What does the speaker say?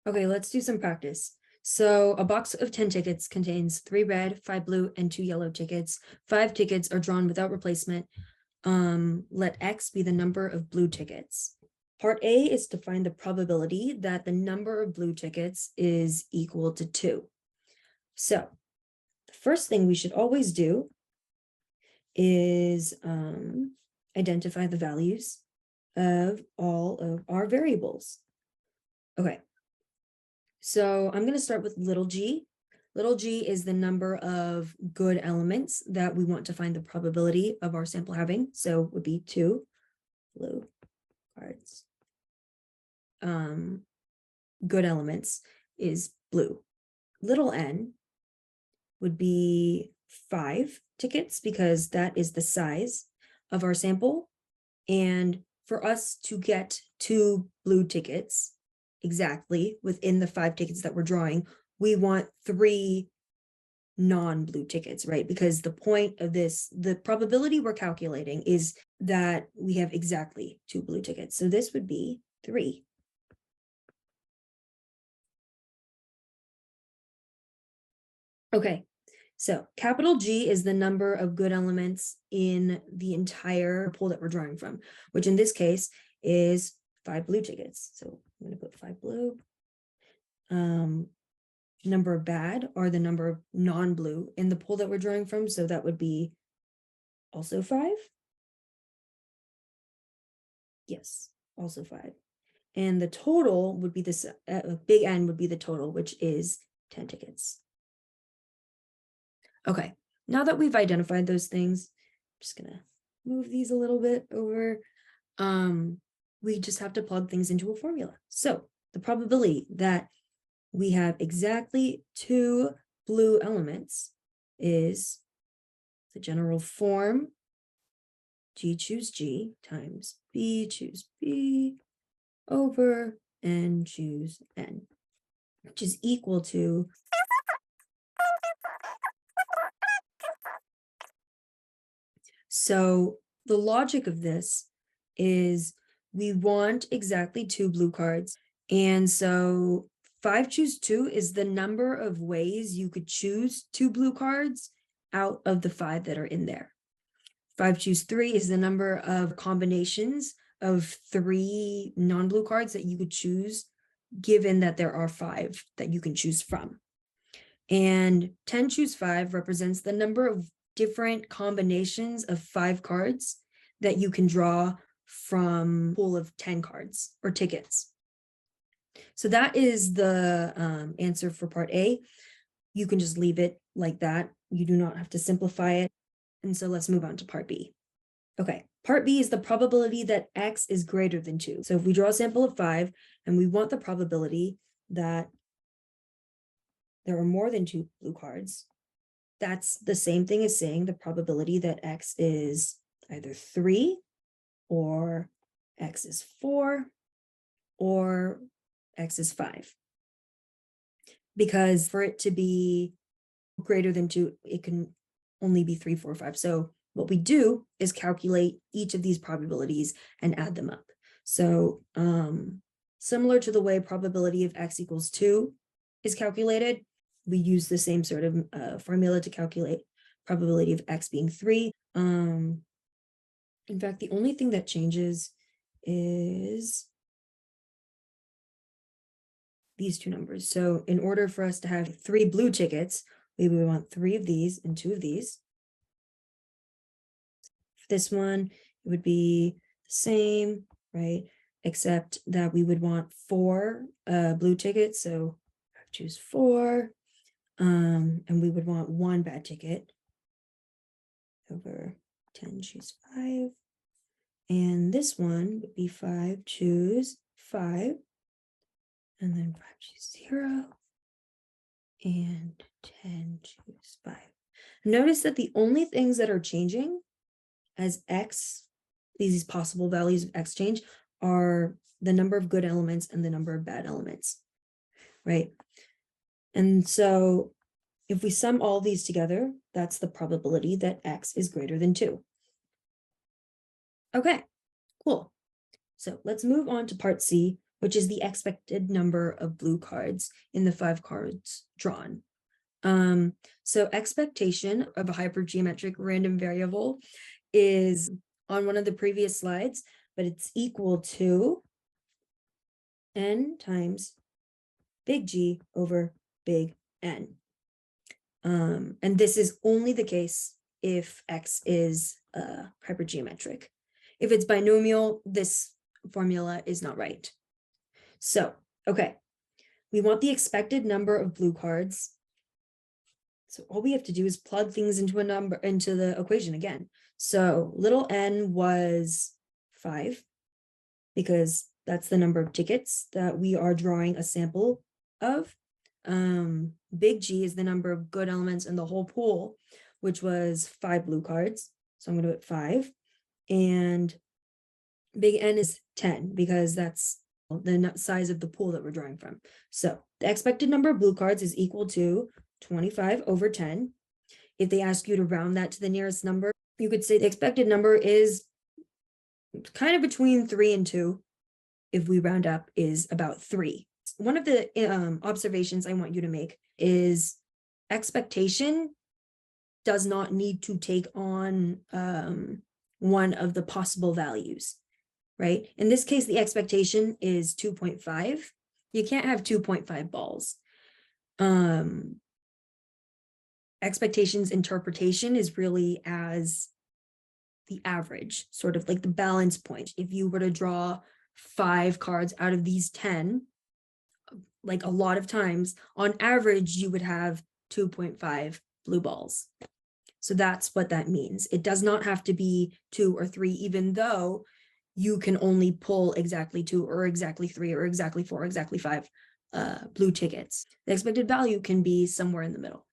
Okay, let's do some practice. So a box of 10 tickets contains 3 red, 5 blue, and 2 yellow tickets. 5 tickets are drawn without replacement. Let X be the number of blue tickets. Part A is to find the probability that the number of blue tickets is equal to 2. So the first thing we should always do is identify the values of all of our variables. Okay, so I'm going to start with little g. Little g is the number of good elements that we want to find the probability of our sample having. So it would be 2 blue cards. Good elements is blue. Little n would be 5 tickets because that is the size of our sample. And for us to get 2 blue tickets exactly within the 5 tickets that we're drawing, we want 3 non-blue tickets, right? Because the point of this, the probability we're calculating is that we have exactly 2 blue tickets. So this would be 3. Okay, so capital G is the number of good elements in the entire pool that we're drawing from, which in this case is 5 blue tickets. So I'm going to put 5 blue. Number of bad are the number of non-blue in the pool that we're drawing from. So that would be also 5. Yes, also 5. And the total would be this, big N would be the total, which is 10 tickets. Okay, now that we've identified those things, I'm just gonna move these a little bit over. We just have to plug things into a formula. So the probability that we have exactly 2 blue elements is the general form G choose G times B choose B over N choose N, which is equal to so the logic of this is we want exactly 2 blue cards. And so 5 choose 2 is the number of ways you could choose 2 blue cards out of the 5 that are in there. 5 choose 3 is the number of combinations of 3 non-blue cards that you could choose, given that there are 5 that you can choose from. And 10 choose 5 represents the number of different combinations of 5 cards that you can draw from a pool of 10 cards or tickets. So that is the answer for part A. You can just leave it like that. You do not have to simplify it. And so let's move on to part B. Okay, part B is the probability that X is greater than 2. So if we draw a sample of 5 and we want the probability that there are more than 2 blue cards, that's the same thing as saying the probability that X is either 3 or X is 4 or X is 5. Because for it to be greater than 2, it can only be 3, 4, 5. So what we do is calculate each of these probabilities and add them up. So similar to the way probability of X equals 2 is calculated, we use the same sort of formula to calculate probability of X being 3. In fact, the only thing that changes is these 2 numbers. So in order for us to have 3 blue tickets, we would want 3 of these and 2 of these. For this one, it would be the same, right? Except that we would want 4 blue tickets. So choose 4. And we would want 1 bad ticket over 10 choose 5. And this one would be 5 choose 5. And then 5 choose 0. And 10 choose 5. Notice that the only things that are changing as X, these possible values of X change, are the number of good elements and the number of bad elements, right? And so if we sum all these together, that's the probability that X is greater than 2. Okay, cool. So let's move on to part C, which is the expected number of blue cards in the 5 cards drawn. So expectation of a hypergeometric random variable is on one of the previous slides, but it's equal to n times big G over big N. And this is only the case if X is hypergeometric. If it's binomial, this formula is not right. So, okay, we want the expected number of blue cards. So all we have to do is plug things into the equation again. So little n was 5, because that's the number of tickets that we are drawing a sample of. Big G is the number of good elements in the whole pool, which was 5 blue cards. So I'm going to put 5. And big N is 10, because that's the size of the pool that we're drawing from. So the expected number of blue cards is equal to 25 over 10. If they ask you to round that to the nearest number, you could say the expected number is kind of between 3 and 2. If we round up, is about 3. One of the observations I want you to make is expectation does not need to take on one of the possible values, right? In this case, the expectation is 2.5. You can't have 2.5 balls. Expectations interpretation is really as the average, sort of like the balance point. If you were to draw 5 cards out of these 10, like a lot of times, on average, you would have 2.5 blue balls. So that's what that means. It does not have to be 2 or 3, even though you can only pull exactly 2 or exactly 3 or exactly 4 or exactly 5 blue tickets. The expected value can be somewhere in the middle.